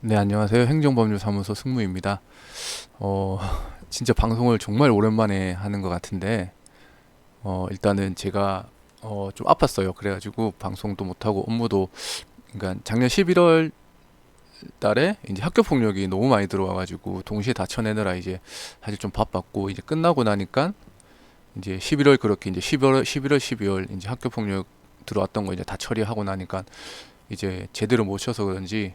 네, 안녕하세요. 행정법률사무소 승무입니다. 어, 진짜 방송을 정말 오랜만에 하는 것 같은데, 일단은 제가 좀 아팠어요. 그래가지고 방송도 못하고 업무도, 그러니까 작년 11월 달에 이제 학교 폭력이 너무 많이 들어와가지고 동시에 다 쳐내느라 이제 사실 좀 바빴고, 이제 끝나고 나니까 이제 11월 그렇게 이제 11월, 12월 이제 학교 폭력 들어왔던 거 이제 다 처리하고 나니까 이제 제대로 못 쉬어서 그런지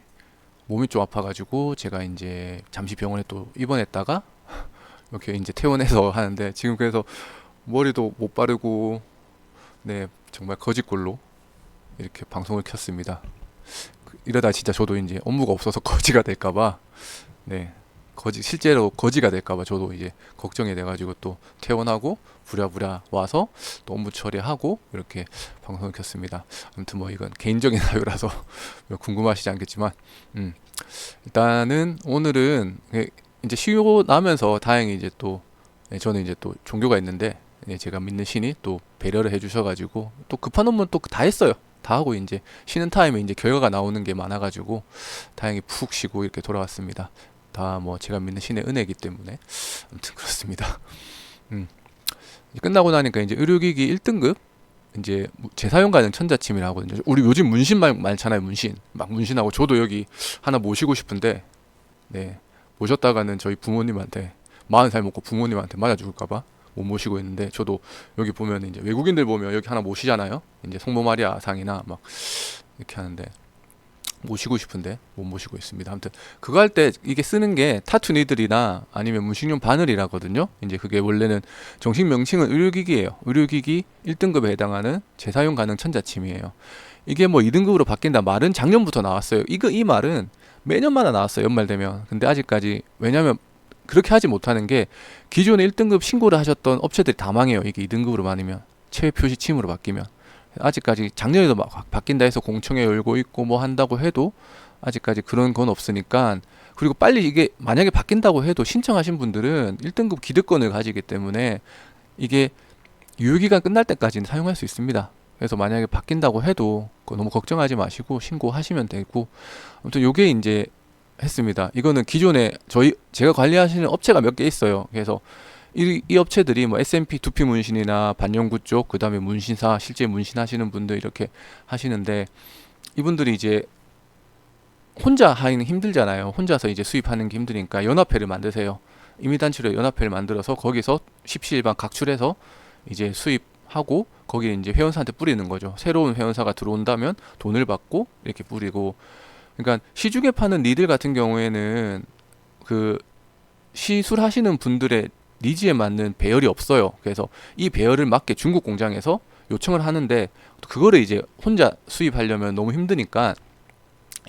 몸이 좀 아파가지고 제가 이제 잠시 병원에 또 입원했다가 이렇게 이제 퇴원해서 하는데, 지금 그래서 머리도 못 바르고 네, 정말 거지꼴로 이렇게 방송을 켰습니다. 이러다 진짜 저도 이제 업무가 없어서 거지가 될까봐, 네, 실제로 거지가 될까봐 저도 이제 걱정이 돼가지고 또 퇴원하고 부랴부랴 와서 또 업무 처리하고 이렇게 방송을 켰습니다. 아무튼 뭐 이건 개인적인 사유라서 궁금하시지 않겠지만, 음, 일단은 오늘은 이제 쉬고 나면서 다행히 이제 또 저는 이제 또 종교가 있는데, 제가 믿는 신이 또 배려를 해주셔가지고 또 급한 업무 또 다 했어요. 다 하고 이제 쉬는 타임에 이제 결과가 나오는 게 많아가지고 다행히 푹 쉬고 이렇게 돌아왔습니다. 다 뭐 제가 믿는 신의 은혜이기 때문에 아무튼 그렇습니다. 음. 끝나고 나니까 이제 의료기기 1등급 이제 재사용 가능 천자침이라 하거든요. 우리 요즘 문신 많잖아요. 문신 막 문신하고, 저도 여기 하나 모시고 싶은데, 네, 모셨다가는 저희 부모님한테 40살 먹고 부모님한테 맞아 죽을까봐 못 모시고 있는데, 저도 여기 보면 이제 외국인들 보면 여기 하나 모시잖아요. 이제 성모 마리아 상이나 막 이렇게 하는데 모시고 싶은데 못 모시고 있습니다. 아무튼 그거 할 때 이게 쓰는 게 타투 니들이나 아니면 문신용 바늘이라거든요. 이제 그게 원래는 정식 명칭은 의료기기예요. 의료기기 1등급에 해당하는 재사용 가능 천자침이에요. 이게 뭐 2등급으로 바뀐다 말은 작년부터 나왔어요. 이 말은 매년마다 나왔어요. 연말 되면. 근데 아직까지, 왜냐면 그렇게 하지 못하는 게, 기존에 1등급 신고를 하셨던 업체들이 다 망해요. 이게 2등급으로 많으면, 체외 표시 침으로 바뀌면. 아직까지 작년에도 막 바뀐다 해서 공청회 열고 있고 뭐 한다고 해도 아직까지 그런 건 없으니까. 그리고 빨리 이게 만약에 바뀐다고 해도 신청하신 분들은 1등급 기득권을 가지기 때문에 이게 유효기간 끝날 때까지는 사용할 수 있습니다. 그래서 만약에 바뀐다고 해도 그거 너무 걱정하지 마시고 신고하시면 되고, 아무튼 요게 이제 했습니다. 이거는 기존에 제가 관리하시는 업체가 몇 개 있어요. 그래서 이 업체들이 뭐 S&P 두피 문신이나 반영구 쪽, 그 다음에 문신사 실제 문신하시는 분들 이렇게 하시는데, 이분들이 이제 혼자 하기는 힘들잖아요. 혼자서 이제 수입하는 게 힘드니까 연합회를 만드세요. 임의단체로 연합회를 만들어서 거기서 십시일반 각출해서 이제 수입하고 거기에 이제 회원사한테 뿌리는 거죠. 새로운 회원사가 들어온다면 돈을 받고 이렇게 뿌리고. 그러니까 시중에 파는 니들 같은 경우에는 그 시술하시는 분들의 니즈에 맞는 배열이 없어요. 그래서 이 배열을 맞게 중국 공장에서 요청을 하는데, 그거를 이제 혼자 수입하려면 너무 힘드니까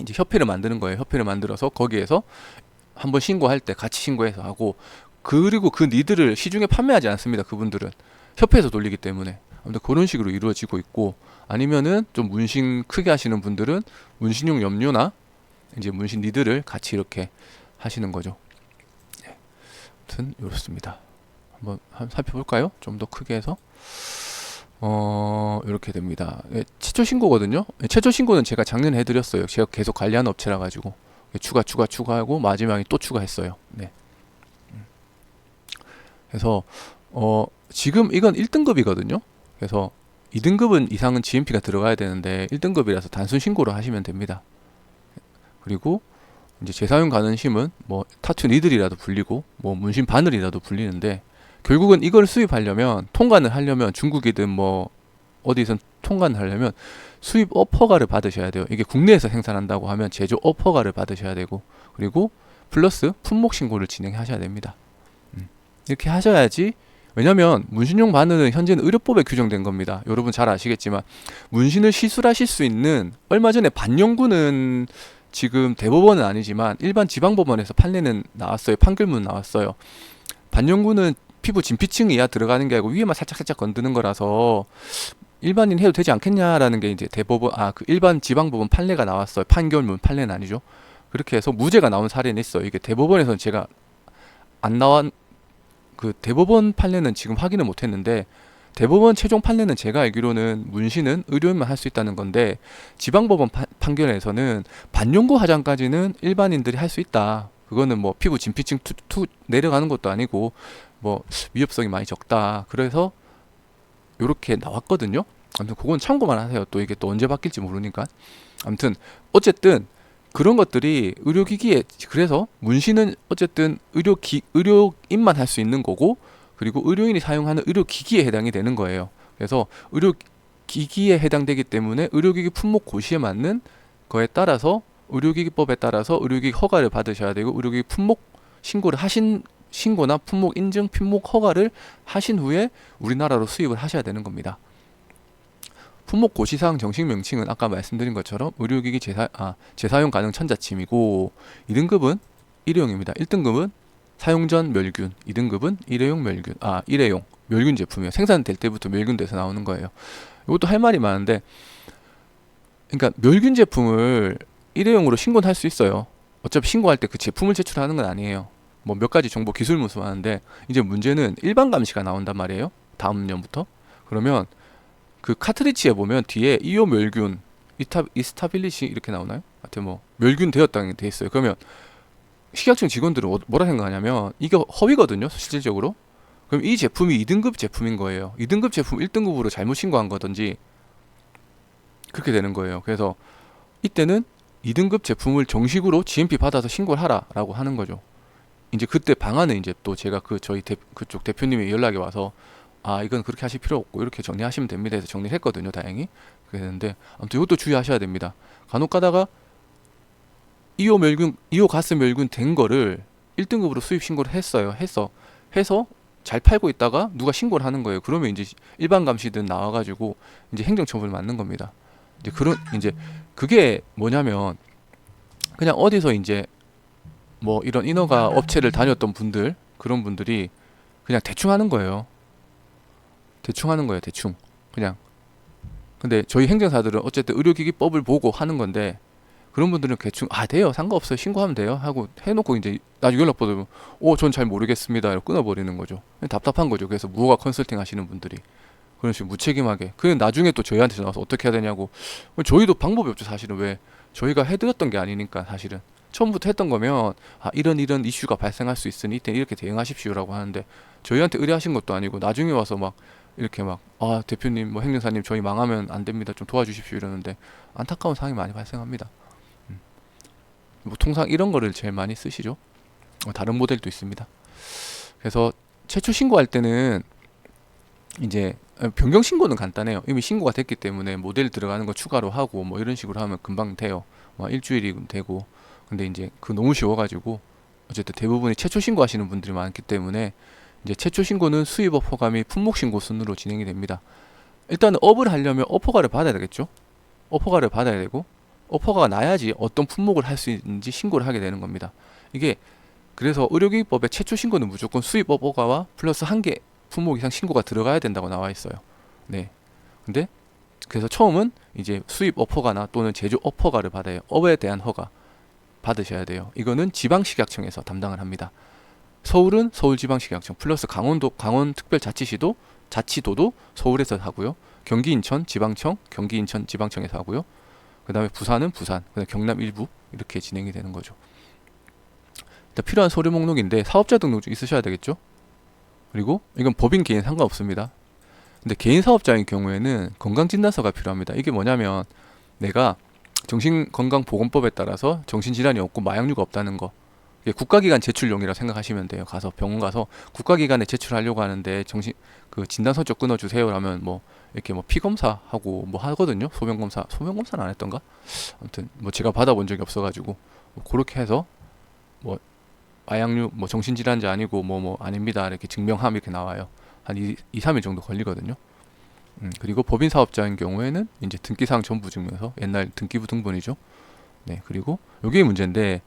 이제 협회를 만드는 거예요. 협회를 만들어서 거기에서 한번 신고할 때 같이 신고해서 하고, 그리고 그 니들을 시중에 판매하지 않습니다. 그분들은 협회에서 돌리기 때문에. 아무튼 그런 식으로 이루어지고 있고, 아니면은 좀 문신 크게 하시는 분들은 문신용 염료나 이제 문신 니들을 같이 이렇게 하시는 거죠. 예, 아무튼 이렇습니다. 한번 살펴볼까요? 좀 더 크게 해서 이렇게 됩니다. 예, 최초 신고거든요. 예, 최초 신고는 제가 작년에 해드렸어요. 제가 계속 관리하는 업체라 가지고 추가하고 마지막에 또 추가했어요. 네. 그래서 지금 이건 1등급이거든요. 그래서 2등급은 이상은 GMP가 들어가야 되는데 1등급이라서 단순 신고를 하시면 됩니다. 그리고 이제 재사용 가능심은 뭐 타투 니들이라도 불리고 뭐 문신 바늘이라도 불리는데, 결국은 이걸 수입하려면, 통관을 하려면, 중국이든 뭐 어디선 통관을 하려면 수입 어퍼가를 받으셔야 돼요. 이게 국내에서 생산한다고 하면 제조 어퍼가를 받으셔야 되고, 그리고 플러스 품목 신고를 진행하셔야 됩니다. 이렇게 하셔야지. 왜냐면 문신용 바늘은 현재는 의료법에 규정된 겁니다. 여러분 잘 아시겠지만 문신을 시술하실 수 있는, 얼마 전에 반영구는 지금 대법원은 아니지만 일반 지방법원에서 판례는 나왔어요. 판결문 나왔어요. 반영구는 피부 진피층 이하 들어가는 게 아니고 위에만 살짝살짝 건드는 거라서 일반인 해도 되지 않겠냐라는 게 이제 그 일반 지방법원 판례가 나왔어요. 판결문, 판례는 아니죠. 그렇게 해서 무죄가 나온 사례는 있어요. 이게 대법원에서는 제가 안 나온, 그 대법원 판례는 지금 확인을 못했는데 대법원 최종 판례는 제가 알기로는 문신은 의료인만 할 수 있다는 건데 지방법원 판결에서는 반영구 화장까지는 일반인들이 할 수 있다. 그거는 뭐 피부 진피층 투 내려가는 것도 아니고 뭐 위협성이 많이 적다. 그래서 요렇게 나왔거든요. 아무튼 그건 참고만 하세요. 또 이게 또 언제 바뀔지 모르니까. 아무튼 어쨌든 그런 것들이 의료기기에, 그래서 문신은 어쨌든 의료인만 할 수 있는 거고, 그리고 의료인이 사용하는 의료기기에 해당이 되는 거예요. 그래서 의료기기에 해당되기 때문에 의료기기 품목 고시에 맞는 거에 따라서 의료기기법에 따라서 의료기기 허가를 받으셔야 되고, 의료기기 품목 신고나 품목 인증, 품목 허가를 하신 후에 우리나라로 수입을 하셔야 되는 겁니다. 품목 고시사항 정식 명칭은 아까 말씀드린 것처럼 의료기기 재사용 가능 천자침이고, 2등급은 일회용입니다. 1등급은 사용 전 멸균, 2등급은 일회용 멸균 제품이에요. 생산될 때부터 멸균돼서 나오는 거예요. 이것도 할 말이 많은데, 그러니까 멸균 제품을 일회용으로 신고는 할 수 있어요. 어차피 신고할 때 그 제품을 제출하는 건 아니에요. 뭐 몇 가지 정보 기술 무수하는데, 이제 문제는 일반 감시가 나온단 말이에요. 다음 년부터. 그러면 그 카트리지에 보면 뒤에 이오 멸균, 이스타빌리시 이렇게 나오나요? 하여튼 뭐 멸균 되었다는 게 돼 있어요. 그러면 식약청 직원들은 뭐라 생각하냐면 이게 허위거든요, 실질적으로. 그럼 이 제품이 2등급 제품인 거예요. 2등급 제품 1등급으로 잘못 신고한 거든지 그렇게 되는 거예요. 그래서 이때는 2등급 제품을 정식으로 GMP 받아서 신고를 하라라고 하는 거죠. 이제 그때 방안은 이제 또 제가 그쪽 대표님이 연락이 와서, 이건 그렇게 하실 필요 없고 이렇게 정리하시면 됩니다 해서 정리를 했거든요, 다행히. 그랬는데 아무튼 이것도 주의하셔야 됩니다. 간혹 가다가 이오 가스 멸균 된 거를 1등급으로 수입 신고를 해서 잘 팔고 있다가 누가 신고를 하는 거예요. 그러면 이제 일반 감시든 나와가지고 이제 행정처분을 맞는 겁니다. 이제 그게 뭐냐면, 그냥 어디서 이제 뭐 이런 인허가 업체를 다녔던 분들, 그런 분들이 그냥 대충 하는 거예요. 대충. 그냥. 근데 저희 행정사들은 어쨌든 의료기기법을 보고 하는 건데, 그런 분들은 대충 돼요, 상관없어요, 신고하면 돼요 하고 해놓고 이제 나중에 연락 받으면 전 잘 모르겠습니다 이러고 끊어버리는 거죠. 답답한 거죠. 그래서 무허가 컨설팅 하시는 분들이 그런 식으로 무책임하게, 그냥 나중에 또 저희한테 전화와서 어떻게 해야 되냐고. 저희도 방법이 없죠, 사실은. 왜? 저희가 해드렸던 게 아니니까. 사실은 처음부터 했던 거면 이런 이슈가 발생할 수 있으니 이때 이렇게 대응하십시오라고 하는데, 저희한테 의뢰하신 것도 아니고 나중에 와서 막 이렇게 대표님, 뭐 행정사님, 저희 망하면 안 됩니다, 좀 도와주십시오 이러는데 안타까운 상황이 많이 발생합니다. 뭐 통상 이런 거를 제일 많이 쓰시죠. 다른 모델도 있습니다. 그래서 최초 신고할 때는 이제 변경 신고는 간단해요. 이미 신고가 됐기 때문에 모델 들어가는 거 추가로 하고 뭐 이런 식으로 하면 금방 돼요. 일주일이 되고. 근데 이제 너무 쉬워가지고 어쨌든 대부분이 최초 신고하시는 분들이 많기 때문에 이제 최초 신고는 수입업 허가 및 품목 신고 순으로 진행이 됩니다. 일단은 업을 하려면 업 허가를 받아야 되겠죠. 업 허가를 받아야 되고, 업 허가가 나야지 어떤 품목을 할 수 있는지 신고를 하게 되는 겁니다. 이게 그래서 의료기기법의 최초 신고는 무조건 수입업 허가와 플러스 1개 품목 이상 신고가 들어가야 된다고 나와 있어요. 네. 근데 그래서 처음은 이제 수입 업 허가나 또는 제조 업 허가를 받아요. 업에 대한 허가 받으셔야 돼요. 이거는 지방식약청에서 담당을 합니다. 서울은 서울지방식약청 플러스 강원특별자치도도 서울에서 하고요. 경기 인천 지방청, 경기 인천 지방청에서 하고요. 그 다음에 부산은 부산, 그다음에 경남 일부, 이렇게 진행이 되는 거죠. 일단 필요한 서류 목록인데 사업자 등록증 있으셔야 되겠죠. 그리고 이건 법인 개인 상관없습니다. 근데 개인 사업자인 경우에는 건강진단서가 필요합니다. 이게 뭐냐면, 내가 정신건강보건법에 따라서 정신질환이 없고 마약류가 없다는 거, 이게 국가기관 제출용이라고 생각하시면 돼요. 가서 병원 가서 국가기관에 제출하려고 하는데 진단서 쪽 끊어주세요 라면 이렇게 피 검사하고 하거든요. 소변검사는 안 했던가? 아무튼 제가 받아본 적이 없어가지고 그렇게 해서 마약류 정신질환자 아니고 아닙니다 이렇게 증명함 이렇게 나와요. 한 2-3일 정도 걸리거든요. 그리고 법인 사업자인 경우에는 이제 등기사항 전부 증명서, 옛날 등기부 등본이죠. 네, 그리고 요게 문제인데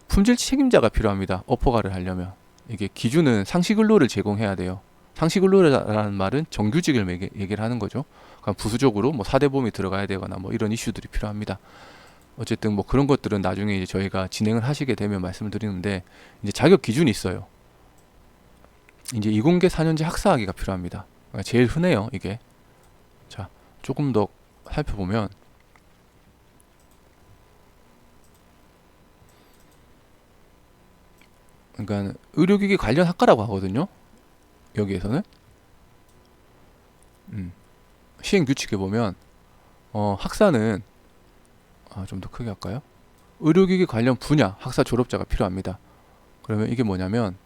품질 책임자가 필요합니다. 업허가를 하려면. 이게 기준은 상시근로를 제공해야 돼요. 상시근로라는 말은 정규직을 얘기를 하는 거죠. 그러니까 부수적으로 사대보험이 들어가야 되거나 이런 이슈들이 필요합니다. 어쨌든 그런 것들은 나중에 이제 저희가 진행을 하시게 되면 말씀을 드리는데, 이제 자격 기준이 있어요. 이제 이공계 4년제 학사학위가 필요합니다. 제일 흔해요, 이게. 자, 조금 더 살펴보면, 그러니까 의료기기 관련 학과라고 하거든요. 여기에서는 시행 규칙에 보면 학사는 좀 더 크게 할까요? 의료기기 관련 분야 학사 졸업자가 필요합니다. 그러면 이게 뭐냐면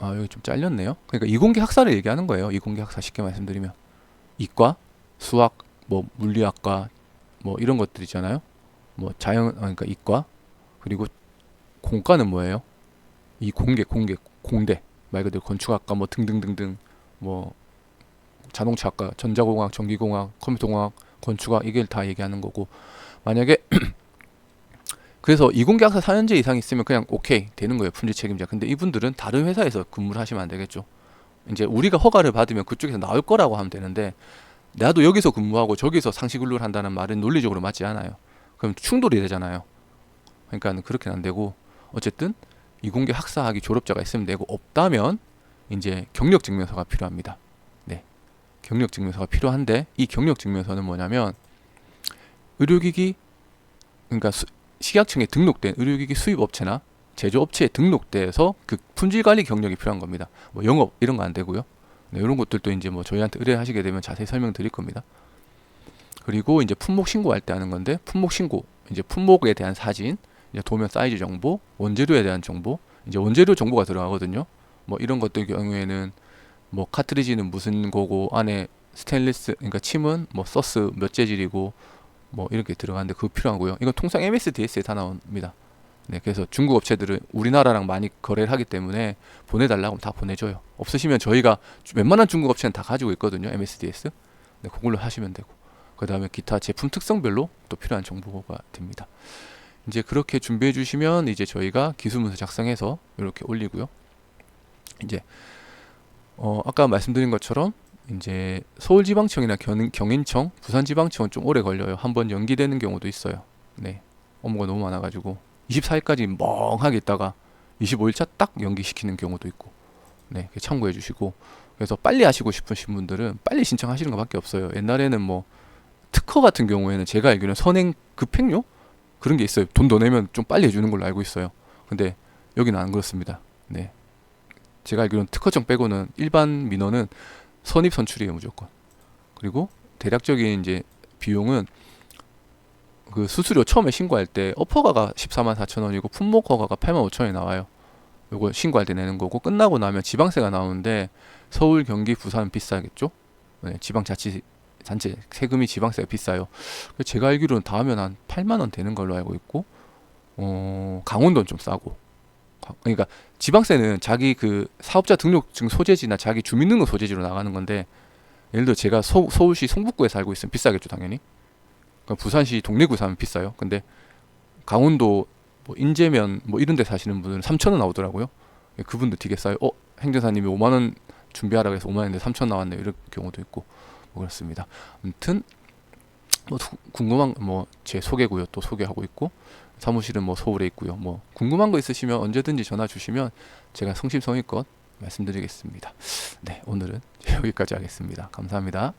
여기 좀 잘렸네요. 그러니까 이공계 학사를 얘기하는 거예요. 이공계 학사 쉽게 말씀드리면 이과, 수학, 뭐 물리학과 뭐 이런 것들 있잖아요. 뭐 자연 그러니까 이과 그리고 공과는 뭐예요? 이 공대 말 그대로 건축학과 뭐 등등등등 뭐 자동차학과, 전자공학, 전기공학, 컴퓨터공학, 건축학 이게 다 얘기하는 거고 만약에 그래서 이공계 학사 4년제 이상 있으면 그냥 오케이 되는 거예요. 품질 책임자. 근데 이분들은 다른 회사에서 근무를 하시면 안 되겠죠. 이제 우리가 허가를 받으면 그쪽에서 나올 거라고 하면 되는데 나도 여기서 근무하고 저기서 상시근로를 한다는 말은 논리적으로 맞지 않아요. 그럼 충돌이 되잖아요. 그러니까 그렇게는 안 되고 어쨌든 이공계 학사학위 졸업자가 있으면 되고 없다면 이제 경력증명서가 필요합니다. 네, 경력증명서가 필요한데 이 경력증명서는 뭐냐면 의료기기 그러니까 식약청에 등록된 의료기기 수입업체나 제조업체에 등록돼서 그 품질관리 경력이 필요한 겁니다. 뭐 영업 이런 거 안 되고요. 네, 이런 것들도 이제 뭐 저희한테 의뢰하시게 되면 자세히 설명드릴 겁니다. 그리고 이제 품목 신고할 때 하는 건데 품목 신고 이제 품목에 대한 사진, 이제 도면 사이즈 정보, 원재료에 대한 정보, 이제 원재료 정보가 들어가거든요. 뭐 이런 것들 경우에는 뭐 카트리지는 무슨 거고 안에 스테인리스 그러니까 침은 뭐 서스 몇 재질이고 뭐 이렇게 들어가는데 그거 필요하고요. 이건 통상 MSDS에 다 나옵니다. 네, 그래서 중국 업체들은 우리나라랑 많이 거래를 하기 때문에 보내달라고 하면 다 보내줘요. 없으시면 저희가 웬만한 중국 업체는 다 가지고 있거든요. MSDS. 네, 그걸로 하시면 되고. 그 다음에 기타 제품 특성별로 또 필요한 정보가 됩니다. 이제 그렇게 준비해 주시면 이제 저희가 기술문서 작성해서 이렇게 올리고요. 이제 아까 말씀드린 것처럼 이제 서울지방청이나 경인청, 부산지방청은 좀 오래 걸려요. 한번 연기되는 경우도 있어요. 네, 업무가 너무 많아가지고 24일까지 멍하게 있다가 25일차 딱 연기시키는 경우도 있고, 네, 참고해 주시고. 그래서 빨리 하시고 싶으신 분들은 빨리 신청하시는 것밖에 없어요. 옛날에는 뭐 특허 같은 경우에는 제가 알기로는 선행 급행료 그런 게 있어요. 돈 더 내면 좀 빨리 해주는 걸로 알고 있어요. 근데 여기는 안 그렇습니다. 네, 제가 알기로는 특허청 빼고는 일반 민원은 선입 선출이에요, 무조건. 그리고 대략적인 이제 비용은 그 수수료 처음에 신고할 때 업허가가 14만 4천 원이고 품목 허가가 8만 5천 원이 나와요. 요거 신고할 때 내는 거고 끝나고 나면 지방세가 나오는데 서울, 경기, 부산 비싸겠죠? 네, 지방자치단체 세금이 지방세가 비싸요. 제가 알기로는 다 하면 한 8만 원 되는 걸로 알고 있고 강원도는 좀 싸고 그러니까 지방세는 자기 그 사업자 등록증 소재지나 자기 주민등록 소재지로 나가는 건데 예를 들어 제가 서울시 성북구에 살고 있으면 비싸겠죠 당연히. 그러니까 부산시 동래구에 사면 비싸요. 근데 강원도 뭐 인제면 뭐 이런 데 사시는 분들은 3천 원 나오더라고요. 그분도 되게 싸요. 행정사님이 5만 원 준비하라고 해서 5만 원인데 3천 나왔네요. 이런 경우도 있고 뭐 그렇습니다. 아무튼 뭐 궁금한 뭐 제 소개고요. 또 소개하고 있고 사무실은 뭐 서울에 있고요. 뭐 궁금한 거 있으시면 언제든지 전화 주시면 제가 성심성의껏 말씀드리겠습니다. 네, 오늘은 여기까지 하겠습니다. 감사합니다.